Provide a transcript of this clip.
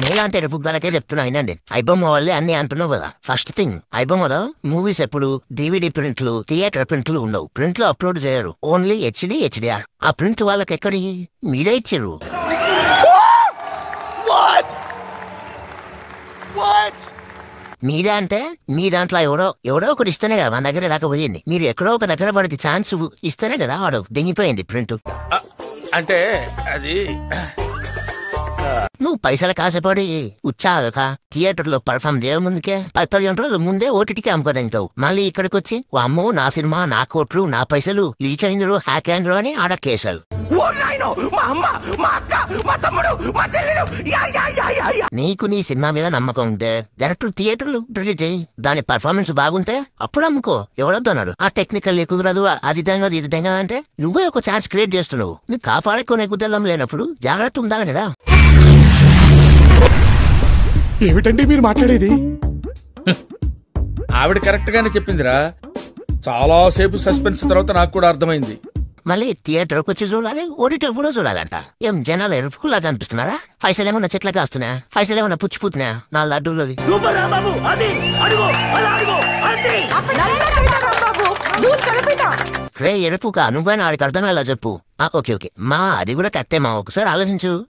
నీలాంటి ఎరుపు గలకే చెప్తున్నా వినండి. ఐబొమ్మ వల్లే అన్ని అంటున్నావు కదా. ఫస్ట్ థింగ్, ఐబొమ్మలో మూవీస్ ఎప్పుడు DVD ప్రింట్లు, థియేటర్ ప్రింట్లు ఉండవు. ప్రింట్లు అప్లోడ్ చేయరు, ఓన్లీ HD, HDR. ఆ ప్రింట్ వాళ్ళకి ఎక్కడి మీరే ఇచ్చారు. మీరే అంటే మీ దాంట్లో ఎవడో ఒకటి ఇస్తేనే కదా మన దగ్గర దాకా పోయింది. మీరు ఎక్కడో ఒక దగ్గర వాడికి ఛాన్స్ ఇస్తేనే కదా వాడు దిగిపోయింది ప్రింట్. అంటే అది నువ్వు పైసలు కాసపడి ఉచ్చాక థియేటర్ లో పర్ఫామ్ చేయముందుకే 10 రోజుల ముందే ఓటీటీకి అమ్ముకోదంటావు. మళ్ళీ ఇక్కడికి వచ్చి అమ్మో నా సినిమా, నా కోట్లు, నా పైసలు లీక్ అయిండ్రు, హ్యాక్ అయిండ్రు అని ఆడ కేసులు. నీకు నీ సినిమా మీద నమ్మకం ఉంటే డైరెక్ట్ థియేటర్లు రిలీజ్ చేయి. దాని పర్ఫార్మెన్స్ బాగుంటే అప్పుడు అమ్ముకో. ఎవరొద్దన్నాడు ఆ టెక్నికల్ కుదరదు, అది ఇది విధంగా అంటే నువ్వే ఒక ఛాన్స్ క్రియేట్ చేస్తున్నావు. నీకు కాపాడుకునే కుదరం లేనప్పుడు జాగ్రత్త ఉండాలి కదా. ఏమిటండి మీరు మాట్లాడేది? ఆవిడ కరెక్ట్ గానే చెప్పిందిరా. చాలా సేపు సస్పెన్స్ తర్వాత నాకు కూడా అర్థమైంది. మళ్ళీ థియేటర్కి వచ్చి చూడాలి, ఓటీటీ కూడా చూడాలంట. ఏం జనాలు ఎరుపుకులాగా అనిపిస్తున్నారా? పైసలు ఏమన్నా చెట్లకి వస్తున్నా, పైసలు ఏమన్నా పుచ్చిపోతున్నా నా లడ్డూలోది. రే ఎరుపుగా నువ్వైనా ఆడికి అర్థమయ్యేలా చెప్పు. ఓకే మా అది కూడా కరెక్టే మా, ఒకసారి ఆలోచించు.